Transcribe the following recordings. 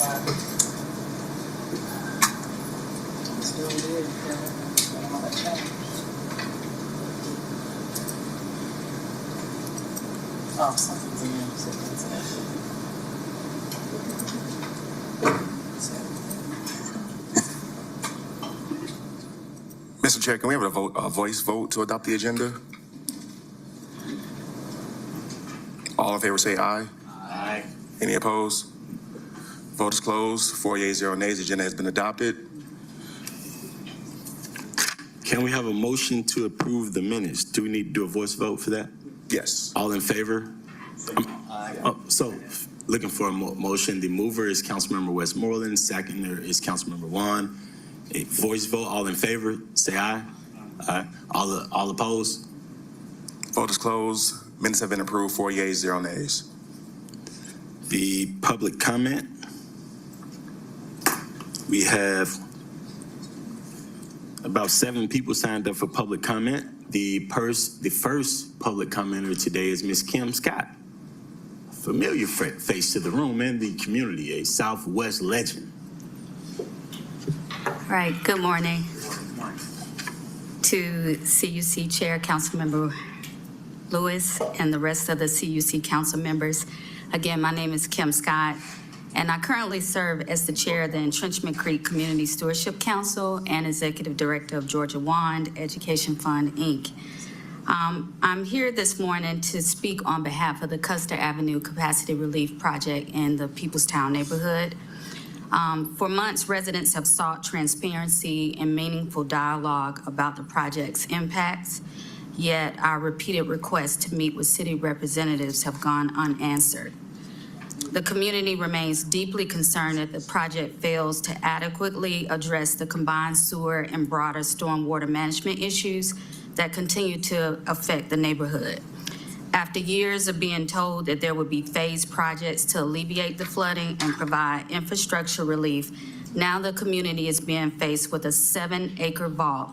Oh, something's in there. Something's in there. Mr. Chair, can we have a voice vote to adopt the agenda? All in favor say aye. Aye. Any opposed? Vote is closed. 4 yeas, 0 nays. The agenda has been adopted. Can we have a motion to approve the minutes? Do we need to do a voice vote for that? Yes. All in favor? So, looking for a motion. The mover is Councilmember Westmoreland. Seconder is Councilmember Juan. A voice vote. All in favor, say aye. Aye. All opposed? Vote is closed. Minutes have been approved. 4 yeas, 0 nays. The public comment. We have about 7 people signed up for public comment. The first public commenter today is Ms. Kim Scott. Familiar face to the room and the community, a Southwest legend. All right, good morning. To CUC Chair, Councilmember Lewis, and the rest of the CUC council members. Again, my name is Kim Scott, and I currently serve as the chair of the Entrenchment Creek Community Stewardship Council and executive director of Georgia WAND Education Fund, Inc. I'm here this morning to speak on behalf of the Custer Avenue Capacity Relief Project in the Peoplestown neighborhood. For months, residents have sought transparency and meaningful dialogue about the project's impacts, yet our repeated requests to meet with city representatives have gone unanswered. The community remains deeply concerned that the project fails to adequately address the combined sewer and broader stormwater management issues that continue to affect the neighborhood. After years of being told that there would be phased projects to alleviate the flooding and provide infrastructure relief, now the community is being faced with a 7-acre vault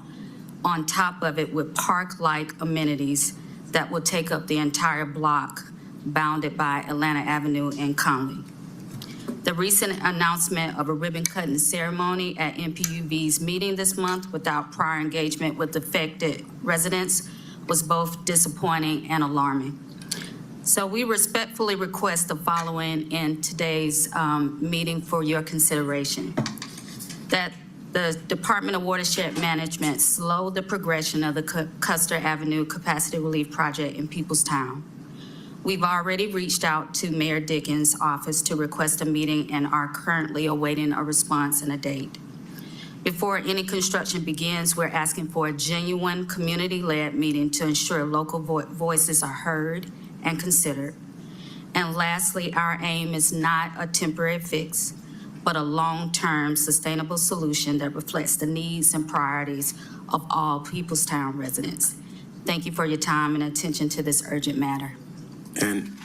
on top of it with park-like amenities that will take up the entire block bounded by Atlanta Avenue and Conley. The recent announcement of a ribbon-cutting ceremony at NPUV's meeting this month without prior engagement with affected residents was both disappointing and alarming. So we respectfully request the following in today's meeting for your consideration. That the Department of Watershed Management slow the progression of the Custer Avenue Capacity Relief Project in Peoplestown. We've already reached out to Mayor Dickens' office to request a meeting and are currently awaiting a response and a date. Before any construction begins, we're asking for a genuine community-led meeting to ensure local voices are heard and considered. And lastly, our aim is not a temporary fix, but a long-term sustainable solution that reflects the needs and priorities of all Peoplestown residents. Thank you for your time and attention to this urgent matter. And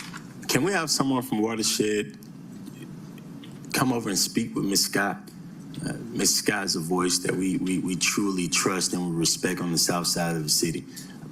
can we have someone from Watershed come over and speak with Ms. Scott? Ms. Scott is a voice that we truly trust and we respect on the south side of the city.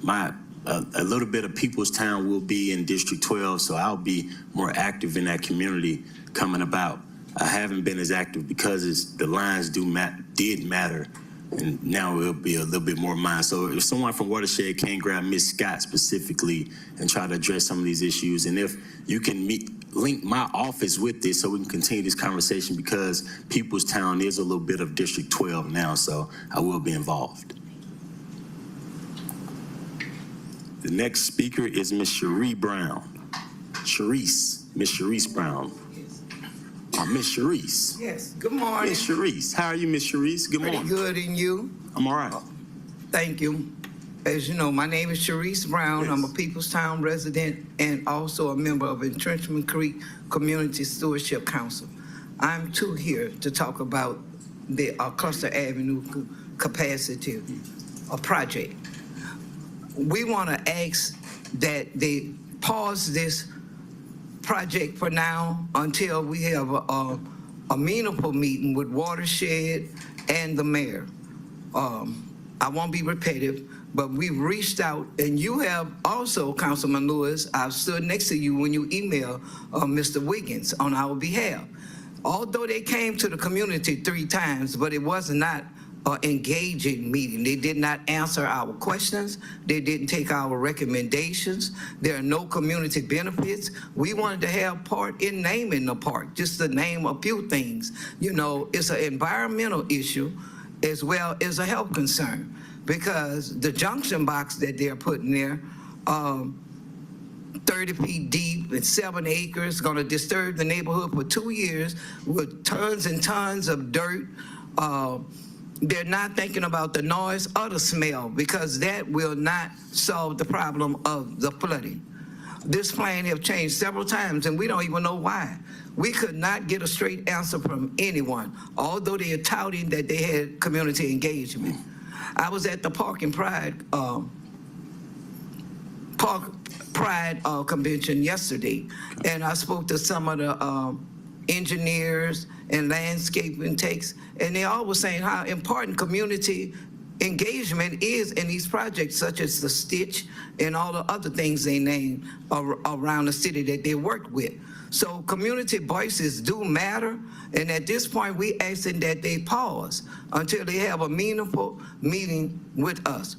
A little bit of Peoplestown will be in District 12, so I'll be more active in that community coming about. I haven't been as active because the lines did matter, and now it'll be a little bit more mine. So if someone from Watershed can grab Ms. Scott specifically and try to address some of these issues, and if you can link my office with this so we can continue this conversation, because Peoplestown is a little bit of District 12 now, so I will be involved. The next speaker is Ms. Cherie Brown. Miss Cherise Brown. Miss Cherise. Yes, good morning. Miss Cherise. How are you, Miss Cherise? Good morning. Pretty good, and you? I'm all right. Thank you. As you know, my name is Cherise Brown. Yes. I'm a Peoplestown resident and also a member of Entrenchment Creek Community Stewardship Council. I'm too here to talk about the Custer Avenue capacity project. We want to ask that they pause this project for now until we have a meaningful meeting with Watershed and the mayor. I won't be repetitive, but we've reached out, and you have also, Councilman Lewis, I've stood next to you when you emailed Mr. Wiggins on our behalf. Although they came to the community 3 times, but it was not an engaging meeting. They did not answer our questions. They didn't take our recommendations. There are no community benefits. We wanted to have part in naming the park, just to name a few things. You know, it's an environmental issue as well as a health concern, because the junction box that they're putting there, 30 feet deep and 7 acres, going to disturb the neighborhood for 2 years with tons and tons of dirt. They're not thinking about the noise or the smell, because that will not solve the problem of the flooding. This plan have changed several times, and we don't even know why. We could not get a straight answer from anyone, although they are touting that they had community engagement. I was at the Park and Pride convention yesterday, and I spoke to some of the engineers and landscaping takes, and they all were saying how important community engagement is in these projects, such as the Stitch and all the other things they name around the city that they work with. So community voices do matter, and at this point we asking that they pause until they have a meaningful meeting with us.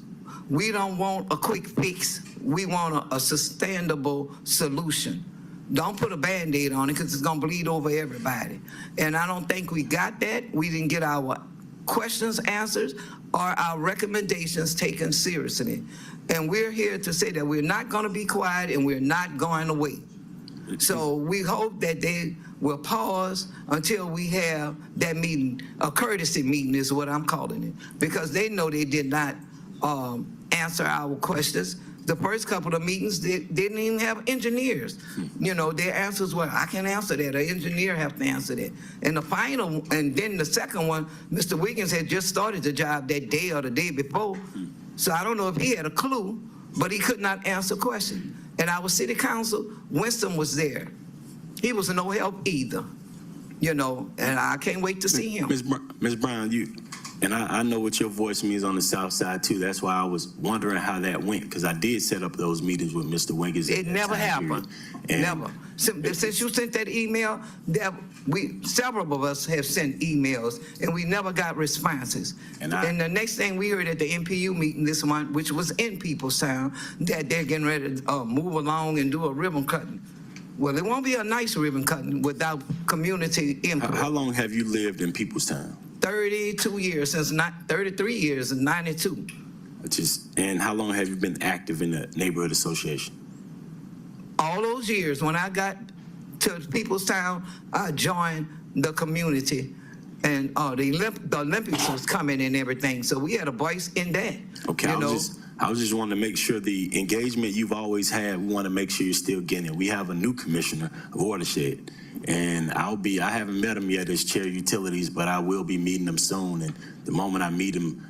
We don't want a quick fix. We want a sustainable solution. Don't put a Band-Aid on it, because it's going to bleed over everybody. And I don't think we got that. We didn't get our questions answered or our recommendations taken seriously. And we're here to say that we're not going to be quiet and we're not going away. So we hope that they will pause until we have that meeting. A courtesy meeting is what I'm calling it, because they know they did not answer our questions. The first couple of meetings, they didn't even have engineers. You know, their answers were, I can't answer that. An engineer have to answer that. And the final, and then the second one, Mr. Wiggins had just started the job that day or the day before. So I don't know if he had a clue, but he could not answer questions. And our city council, Winston, was there. He was no help either, you know, and I can't wait to see him. Ms. Brown, and I know what your voice means on the south side too. That's why I was wondering how that went, because I did set up those meetings with Mr. Wiggins. It never happened. Never. Since you sent that email, several of us have sent emails, and we never got responses. And the next thing we heard at the MPU meeting this month, which was in Peoplestown, that they're getting ready to move along and do a ribbon cutting. Well, it won't be a nice ribbon cutting without community input. How long have you lived in Peoplestown? 32 years, since 33 years, in 92. And how long have you been active in the neighborhood association? All those years. When I got to Peoplestown, I joined the community, and the Olympics was coming and everything, so we had a voice in that. Okay, I was just wanting to make sure the engagement you've always had, we want to make sure you're still getting it. We have a new commissioner of Watershed, and I haven't met him yet as chair of utilities, but I will be meeting him soon. And the moment I meet him,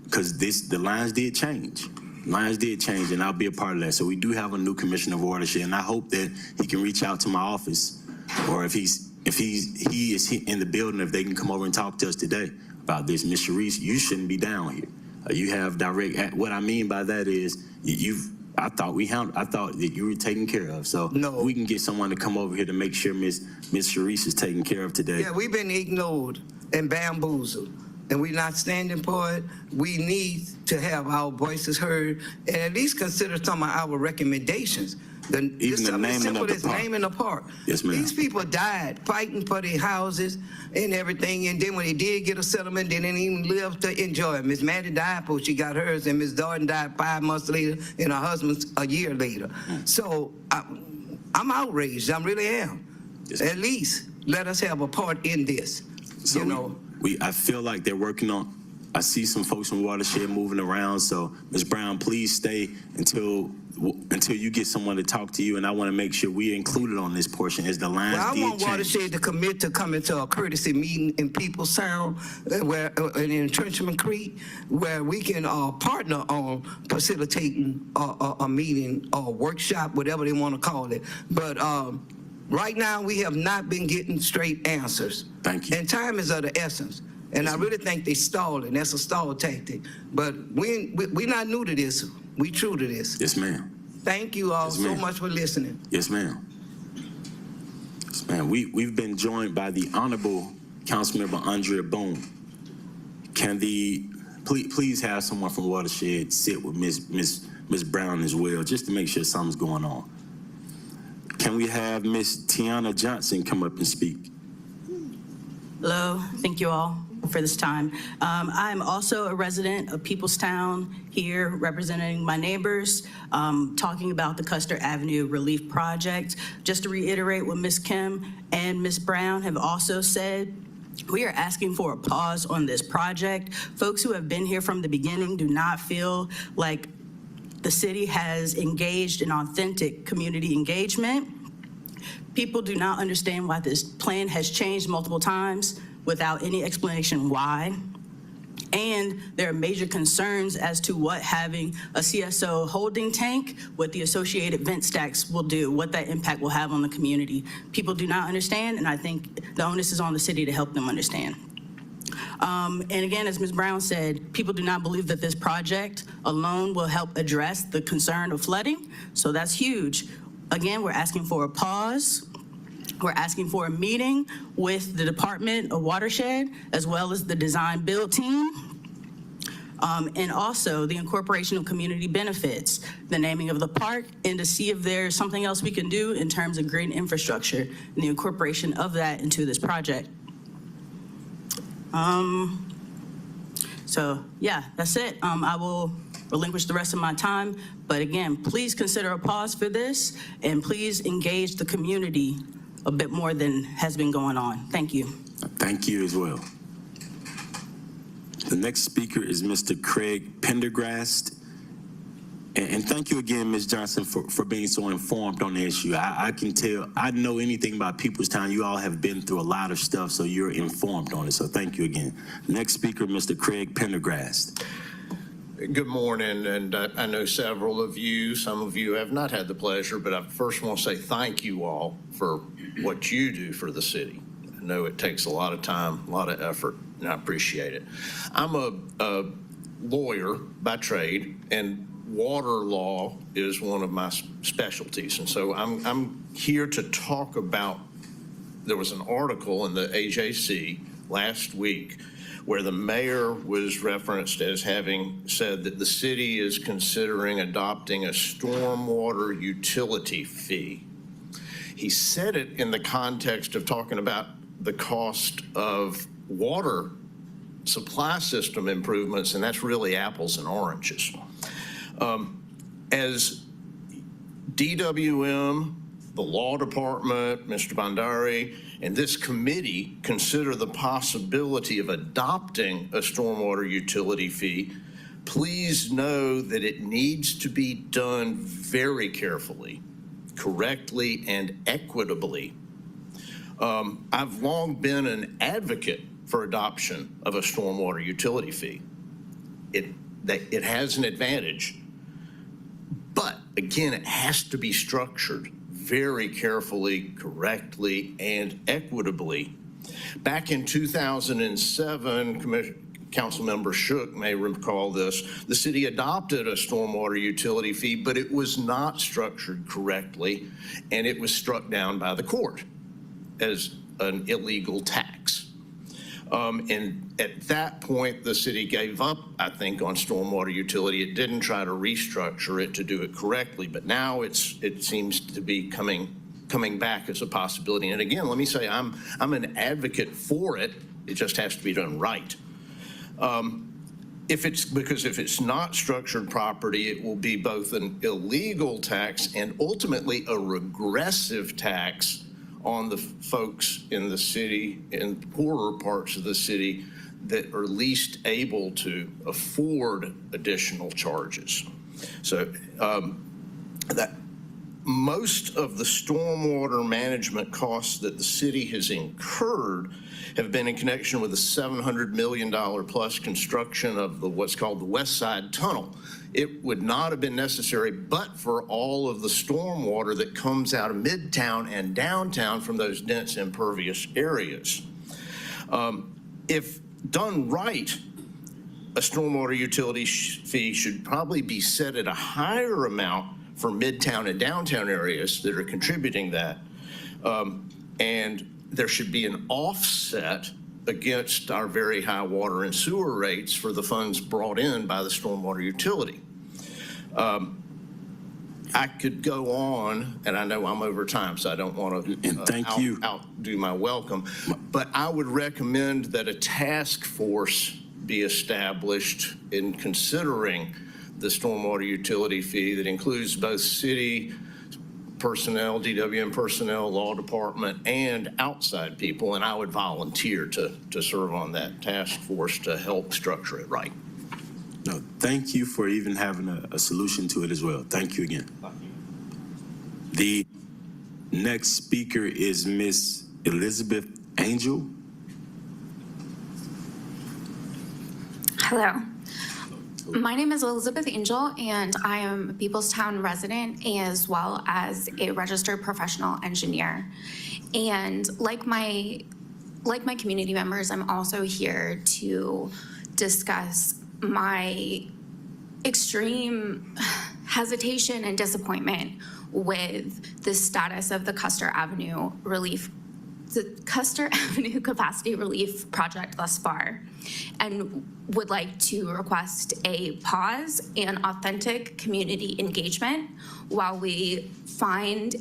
because the lines did change. Lines did change, and I'll be a part of that. So we do have a new commissioner of Watershed, and I hope that he can reach out to my office, or if he is in the building, if they can come over and talk to us today about this. Ms. Sharice, you shouldn't be down here. You have direct. What I mean by that is I thought that you were taken care of. So no, we can get someone to come over here to make sure Ms. Sharice is taken care of today. Yeah, we've been ignored and bamboozled, and we're not standing for it. We need to have our voices heard and at least consider some of our recommendations. Even the naming of the park. Naming the park. Yes, ma'am. These people died fighting for their houses and everything, and then when they did get a settlement, they didn't even live to enjoy it. Miss Maddie died before she got hers, and Miss Darden died 5 months later, and her husband's a year later. So I'm outraged. I really am. Yes, at least let us have a part in this. So I feel like they're working on. I see some folks from Watershed moving around. So Ms. Brown, please stay until you get someone to talk to you, and I want to make sure we're included on this portion as the lines did change. I want Watershed to commit to coming to a courtesy meeting in Peoplestown, in Trenchman Creek, where we can partner on facilitating a meeting or workshop, whatever they want to call it. But right now, we have not been getting straight answers. Thank you. And time is of the essence. And I really think they stalling. That's a stall tactic. But we're not new to this. We true to this. Yes, ma'am. Thank you all so much for listening. Yes, ma'am. Yes, ma'am. Man, we've been joined by the Honorable Councilmember Andrea Boone. Can please have someone from Watershed sit with Ms. Brown as well, just to make sure something's going on. Can we have Ms. Tiana Johnson come up and speak? Hello, thank you all for this time. I'm also a resident of Peoplestown here, representing my neighbors, talking about the Custer Avenue Relief Project. Just to reiterate what Ms. Kim and Ms. Brown have also said, we are asking for a pause on this project. Folks who have been here from the beginning do not feel like the city has engaged in authentic community engagement. People do not understand why this plan has changed multiple times without any explanation why. And there are major concerns as to what having a CSO holding tank with the associated vent stacks will do, what that impact will have on the community. People do not understand, and I think the onus is on the city to help them understand. And again, as Ms. Brown said, people do not believe that this project alone will help address the concern of flooding, so that's huge. Again, we're asking for a pause. We're asking for a meeting with the Department of Watershed, as well as the design build team, and also the incorporation of community benefits, the naming of the park, and to see if there's something else we can do in terms of green infrastructure and the incorporation of that into this project. So yeah, that's it. I will relinquish the rest of my time, but again, please consider a pause for this, and please engage the community a bit more than has been going on. Thank you. Thank you as well. The next speaker is Mr. Craig Pendergrast. And thank you again, Ms. Johnson, for being so informed on the issue. I can tell, I know anything about Peoplestown. You all have been through a lot of stuff, so you're informed on it. So thank you again. Next speaker, Mr. Craig Pendergrast. Good morning, and I know several of you, some of you have not had the pleasure, but I first want to say thank you all for what you do for the city. I know it takes a lot of time, a lot of effort, and I appreciate it. I'm a lawyer by trade, and water law is one of my specialties, and so I'm here to talk about, there was an article in the AJC last week where the mayor was referenced as having said that the city is considering adopting a stormwater utility fee. He said it in the context of talking about the cost of water supply system improvements, and that's really apples and oranges. As DWM, the law department, Mr. Bandari, and this committee consider the possibility of adopting a stormwater utility fee, please know that it needs to be done very carefully, correctly, and equitably. I've long been an advocate for adoption of a stormwater utility fee. It has an advantage, but again, it has to be structured very carefully, correctly, and equitably. Back in 2007, Councilmember Shook may recall this, the city adopted a stormwater utility fee, but it was not structured correctly, and it was struck down by the court as an illegal tax. And at that point, the city gave up, I think, on stormwater utility. It didn't try to restructure it to do it correctly, but now it seems to be coming back as a possibility. And again, let me say, I'm an advocate for it. It just has to be done right. Because if it's not structured properly, it will be both an illegal tax and ultimately a regressive tax on the folks in the city, in poorer parts of the city, that are least able to afford additional charges. So that most of the stormwater management costs that the city has incurred have been in connection with the $700 million plus construction of what's called the West Side Tunnel. It would not have been necessary but for all of the stormwater that comes out of Midtown and downtown from those dense impervious areas. If done right, a stormwater utility fee should probably be set at a higher amount for Midtown and downtown areas that are contributing that. and there should be an offset against our very high water and sewer rates for the funds brought in by the stormwater utility. I could go on, and I know I'm over time, so I don't want to outdo my welcome, but I would recommend that a task force be established in considering the stormwater utility fee that includes both city personnel, DWM personnel, law department, and outside people, and I would volunteer to serve on that task force to help structure it right. No, thank you for even having a solution to it as well. Thank you again. The next speaker is Miss Elizabeth Angel. Hello. My name is Elizabeth Angel, and I am a Peoplestown resident as well as a registered professional engineer. And like my community members, I'm also here to discuss my extreme hesitation and disappointment with the status of the Custer Avenue Capacity Relief Project thus far, and would like to request a pause and authentic community engagement while we find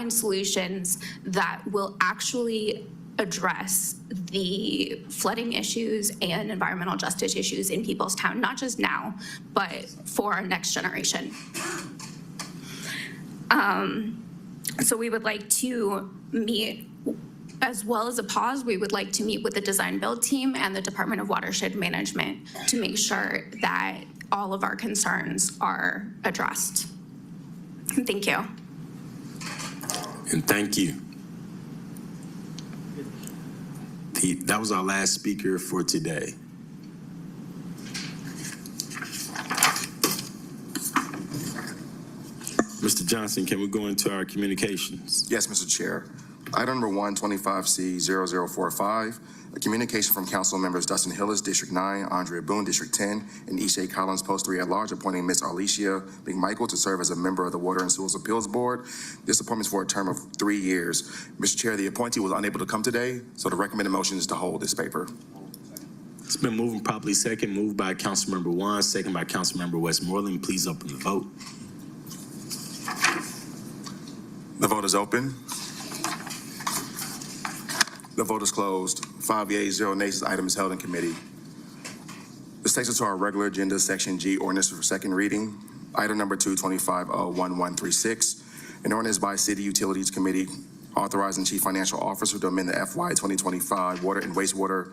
solutions that will actually address the flooding issues and environmental justice issues in Peoplestown, not just now, but for our next generation. So we would like to meet, as well as a pause, we would like to meet with the design build team and the Department of Watershed Management to make sure that all of our concerns are addressed. Thank you. And thank you. That was our last speaker for today. Mr. Johnson, can we go into our communications? Yes, Mr. Chair. Item number 125C0045, a communication from council members Dustin Hillis, District 9, Andrea Boone, District 10, and Ishay Collins, Post 3 at large, appointing Ms. Alicia McMichael to serve as a member of the Water and Sewers Appeals Board. This appointment is for a term of 3 years. Mr. Chair, the appointee was unable to come today, so the recommended motion is to hold this paper. It's been moved and properly second, moved by Councilmember Wan, second by Councilmember Westmoreland. Please open the vote. The vote is open. The vote is closed. 5 yeas, 0 nays. This item is held in committee. This takes us to our regular agenda, Section G, ordinance for second reading. Item number 225-1136, an ordinance by City Utilities Committee authorizing Chief Financial Officer to amend the FY 2025 Water and Wastewater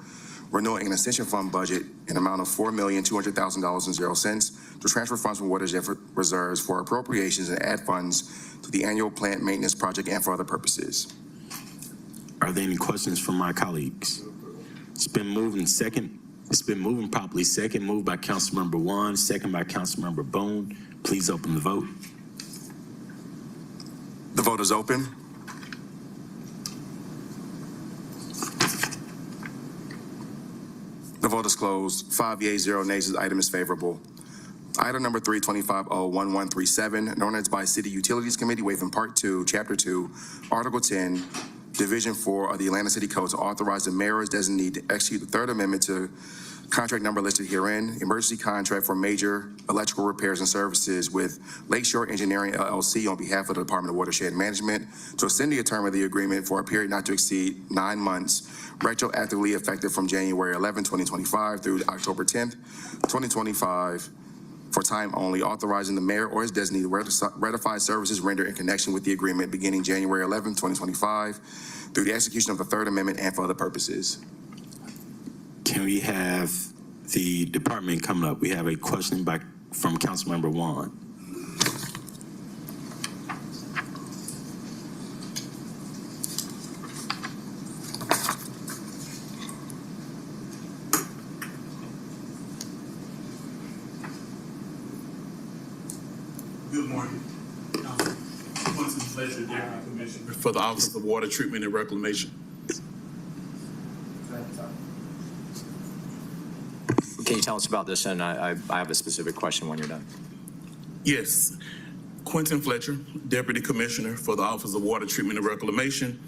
Renewal and Extension Fund budget in amount of $4,200,000.00 to transfer funds from watershed reserves for appropriations and add funds to the annual plant maintenance project and for other purposes. Are there any questions from my colleagues? It's been moved and second. It's been moved and properly second, moved by Councilmember Wan, second by Councilmember Boone. Please open the vote. The vote is open. The vote is closed. 5 yeas, 0 nays. This item is favorable. Item number 325-1137, an ordinance by City Utilities Committee waiving Part 2, Chapter 2, Article 10, Division 4 of the Atlanta City Code to authorize the mayor as designee to execute the third amendment to contract number listed herein, emergency contract for major electrical repairs and services with Lakeshore Engineering LLC on behalf of the Department of Watershed Management to extend the term of the agreement for a period not to exceed 9 months, retroactively effective from January 11, 2025 through October 10th, 2025, for time only, authorizing the mayor or his designee to ratify services rendered in connection with the agreement beginning January 11, 2025 through the execution of the third amendment and for other purposes. Can we have the department coming up? We have a question from Councilmember Wan. Good morning. What's the pleasure, Deputy Commissioner, for the Office of Water Treatment and Reclamation. Can you tell us about this? And I have a specific question when you're done. Yes. Quentin Fletcher, Deputy Commissioner for the Office of Water Treatment and Reclamation.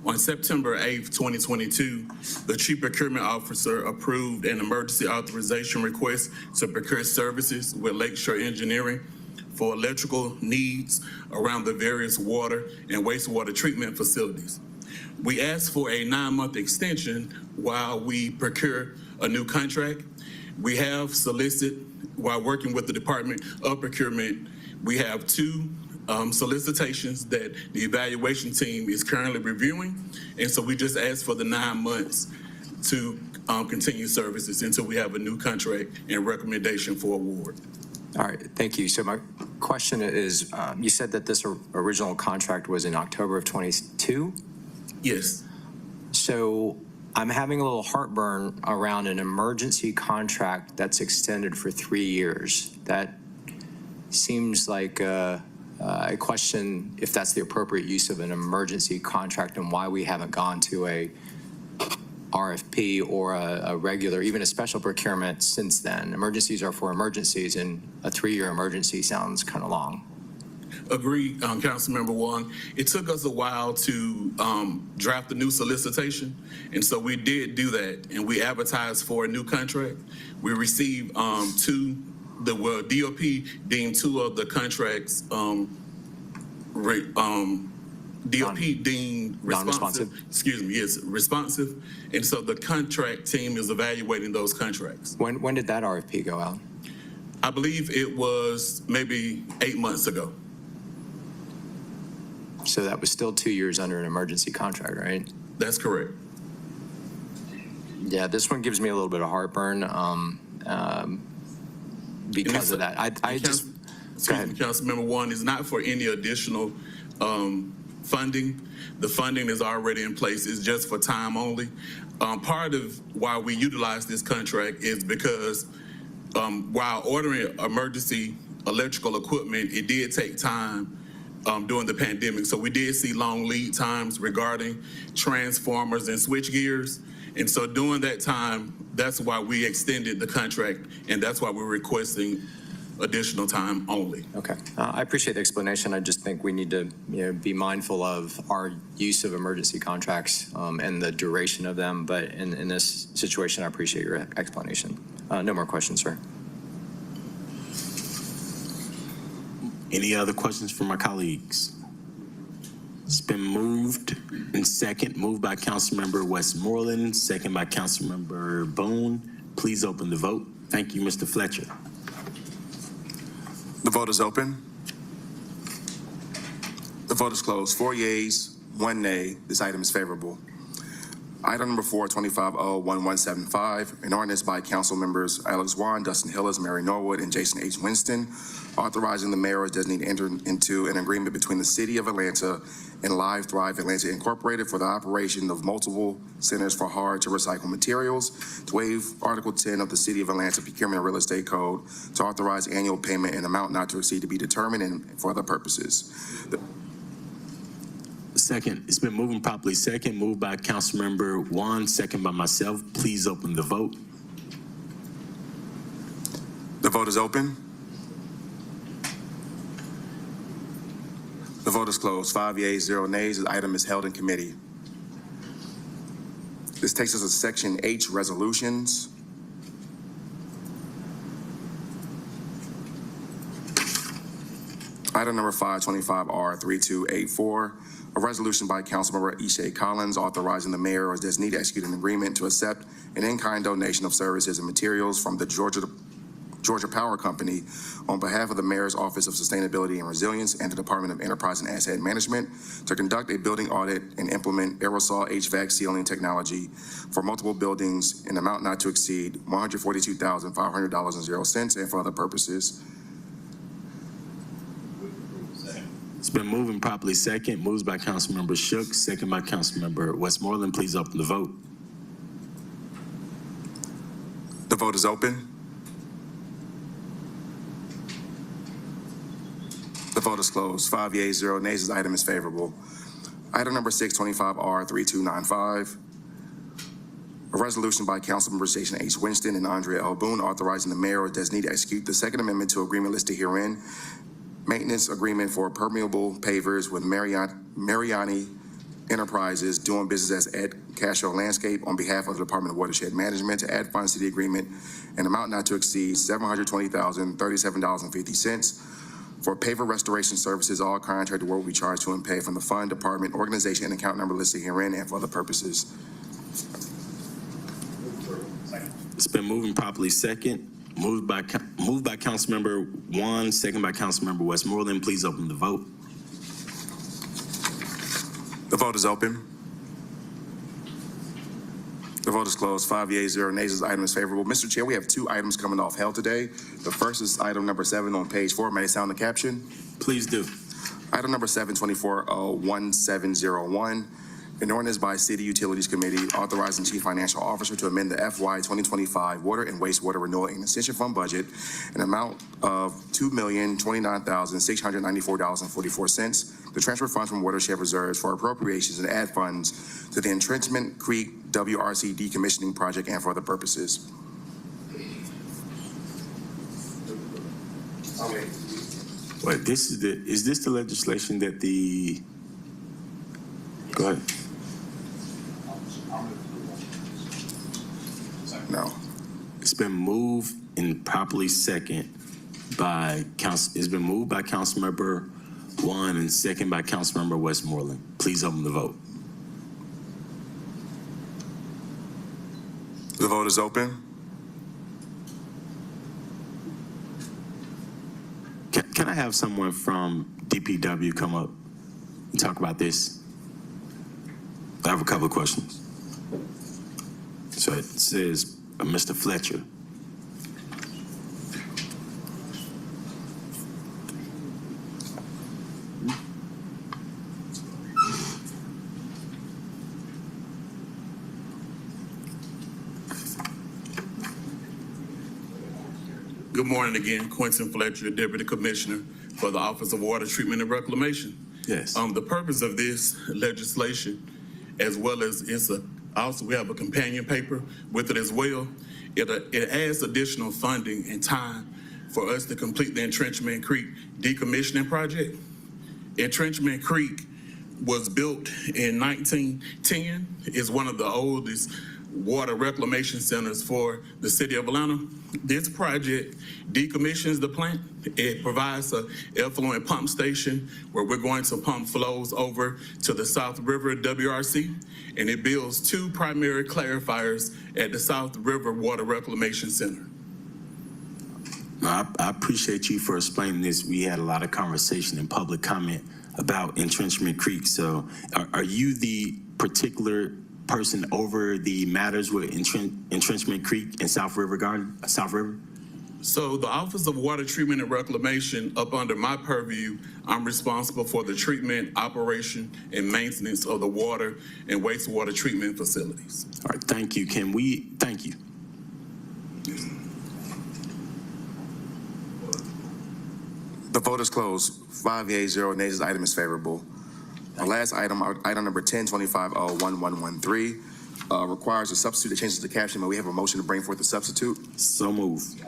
On September 8th, 2022, the Chief Procurement Officer approved an emergency authorization request to procure services with Lakeshore Engineering for electrical needs around the various water and wastewater treatment facilities. We asked for a 9-month extension while we procure a new contract. We have solicited, while working with the Department of Procurement, we have 2 solicitations that the evaluation team is currently reviewing. And so we just asked for the 9 months to continue services until we have a new contract and recommendation for award. All right, thank you. So my question is, you said that this original contract was in October of 22? Yes. So I'm having a little heartburn around an emergency contract that's extended for 3 years. That seems like I question if that's the appropriate use of an emergency contract and why we haven't gone to a RFP or a regular, even a special procurement since then. Emergencies are for emergencies, and a 3-year emergency sounds kind of long. Agreed, Councilmember Wong. It took us a while to draft the new solicitation, and so we did do that, and we advertised for a new contract. We received DOP deemed 2 of the contracts DOP deemed responsive. Excuse me, yes, responsive. And so the contract team is evaluating those contracts. When did that RFP go out? I believe it was maybe 8 months ago. So that was still 2 years under an emergency contract, right? That's correct. Yeah, this one gives me a little bit of heartburn because of that. Go ahead. Councilmember One, is not for any additional funding. The funding is already in place. It's just for time only. Part of why we utilize this contract is because while ordering emergency electrical equipment, it did take time during the pandemic. So we did see long lead times regarding transformers and switch gears. And so during that time, that's why we extended the contract, and that's why we're requesting additional time only. Okay, I appreciate the explanation. I just think we need to be mindful of our use of emergency contracts and the duration of them. But in this situation, I appreciate your explanation. No more questions, sir. Any other questions from my colleagues? It's been moved moved by Councilmember Westmoreland, second by Councilmember Boone. Please open the vote. Thank you, Mr. Fletcher. The vote is open. The vote is closed. 4 yeas, 1 nay. This item is favorable. Item number 4, 25-01175, an ordinance by council members Alex Wan, Dustin Hillis, Mary Norwood, and Jason H. Winston, authorizing the mayor as designated to enter into an agreement between the City of Atlanta and Live Thrive Atlanta Incorporated for the operation of multiple centers for hard-to-recycle materials, to waive Article 10 of the City of Atlanta Procurement and Real Estate Code, to authorize annual payment in amount not to exceed to be determined and for other purposes. Second, it's been moved and properly second, moved by Councilmember Wan, second by myself. Please open the vote. The vote is open. The vote is closed. 5 yeas, 0 nays. The item is held in committee. This takes us to Section H, resolutions. Item number 5, 25R3284, a resolution by Councilmember Ishay Collins authorizing the mayor or designee to execute an agreement to accept an in-kind donation of services and materials from the Georgia Power Company on behalf of the Mayor's Office of Sustainability and Resilience and the Department of Enterprise and Asset Management to conduct a building audit and implement aerosol HVAC sealing technology for multiple buildings in amount not to exceed $142,500.00 and for other purposes. It's been moved and properly second, moved by Councilmember Shook, second by Councilmember Westmoreland. Please open the vote. The vote is open. The vote is closed. 5 yeas, 0 nays. This item is favorable. Item number 6, 25R3295, a resolution by Councilmember Jason H. Winston and Andrea L. Boone authorizing the mayor or designee to execute the second amendment to agreement listed herein maintenance agreement for permeable pavers with Mariani Enterprises doing business as Ed Castro Landscape on behalf of the Department of Watershed Management to add funds to the agreement, an amount not to exceed $720,037.50 for paver restoration services. All contracted work will be charged to and paid from the fund, department, organization, and account number listed herein and for other purposes. It's been moved and properly second. Moved by Councilmember Juan, second by Councilmember Westmoreland. Please open the vote. The vote is open. The vote is closed. 5 yeas, 0 nays. This item is favorable. Mr. Chair, we have two items coming off held today. The first is item number 7 on page 4. May I sound the caption? Please do. Item number 724-1701, an ordinance by City Utilities Committee authorizing Chief Financial Officer to amend the FY 2025 Water and Wastewater Renewal and Extension Fund budget an amount of $2,029,694.44 to transfer funds from watershed reserves for appropriations and add funds to the Entrenchment Creek WRC decommissioning project and for other purposes. Wait, is this the legislation that the, go ahead. No. It's been moved and properly second by it's been moved by Councilmember Juan and second by Councilmember Westmoreland. Please open the vote. The vote is open. Can I have someone from DPW come up and talk about this? I have a couple of questions. So it says, Mr. Fletcher. Good morning again, Quentin Fletcher, Deputy Commissioner for the Office of Water Treatment and Reclamation. Yes. The purpose of this legislation, as well as we have a companion paper with it as well. It adds additional funding and time for us to complete the Entrenchment Creek decommissioning project. Entrenchment Creek was built in 1910. It's one of the oldest water reclamation centers for the city of Atlanta. This project decommissions the plant. It provides an effluent pump station where we're going to pump flows over to the South River WRC, and it builds 2 primary clarifiers at the South River Water Reclamation Center. I appreciate you for explaining this. We had a lot of conversation and public comment about Entrenchment Creek. So are you the particular person over the matters with Entrenchment Creek and South River? So the Office of Water Treatment and Reclamation, up under my purview, I'm responsible for the treatment, operation, and maintenance of the water and wastewater treatment facilities. All right, thank you. Thank you. The vote is closed. 5 yeas, 0 nays. This item is favorable. The last item, item number 1025-1113, requires a substitute that changes the caption. May we have a motion to bring forth the substitute? So moved.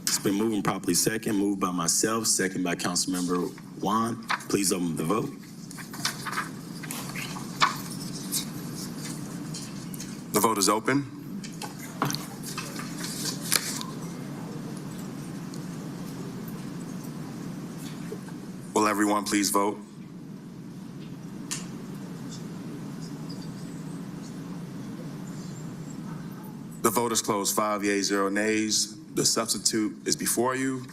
It's been moved and properly second, moved by myself, second by Councilmember Juan. Please open the vote. The vote is open. Will everyone please vote? The vote is closed. 5 yeas, 0 nays. The substitute is before you.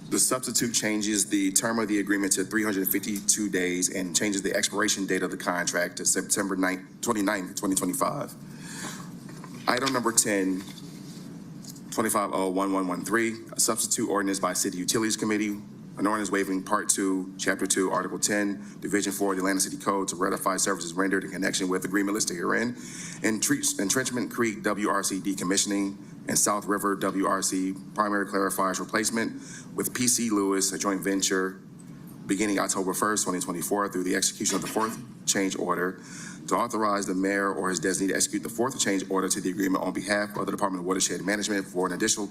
The substitute changes the term of the agreement to 352 days and changes the expiration date of the contract to September 29th, 2025. Item number 10, 25-1113, a substitute ordinance by City Utilities Committee, an ordinance waiving Part 2, Chapter 2, Article 10, Division 4 of the Atlanta City Code to ratify services rendered in connection with agreement listed herein, Entrenchment Creek WRC decommissioning, and South River WRC primary clarifiers replacement with PC Lewis, a joint venture, beginning October 1st, 2024, through the execution of the 4th change order, to authorize the mayor or his designee to execute the 4th change order to the agreement on behalf of the Department of Watershed Management for an additional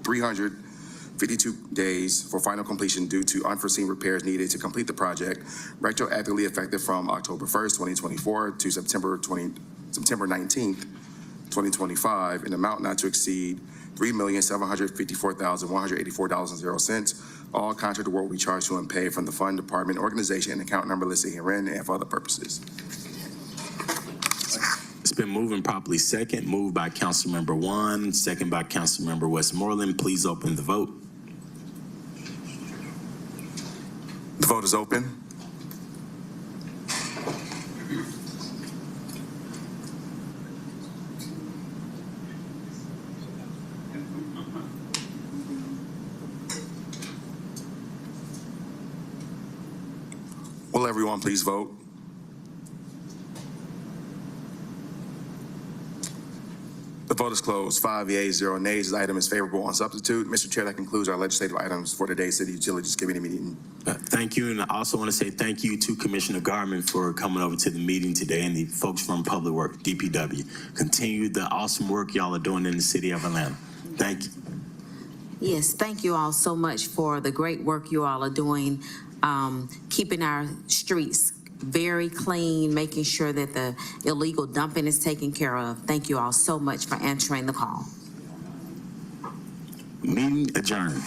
$300 52 days for final completion due to unforeseen repairs needed to complete the project, retroactively effective from October 1st, 2024 to September 19th, 2025, in amount not to exceed $3,754,184.00. All contract award will be charged to and paid from the fund, department, organization, and account number listed herein and for other purposes. It's been moved and properly second, moved by Councilmember Wan, second by Councilmember Westmoreland. Please open the vote. The vote is open. Will everyone please vote? The vote is closed. 5 yeas, 0 nays. This item is favorable on substitute. Mr. Chair, that concludes our legislative items for today's City Utilities Committee meeting. Thank you, and I also want to say thank you to Commissioner Garman for coming over to the meeting today, and the folks from Public Works, DPW. Continue the awesome work y'all are doing in the city of Atlanta. Thank you. Yes, thank you all so much for the great work you all are doing, keeping our streets very clean, making sure that the illegal dumping is taken care of. Thank you all so much for answering the call. Meeting adjourned.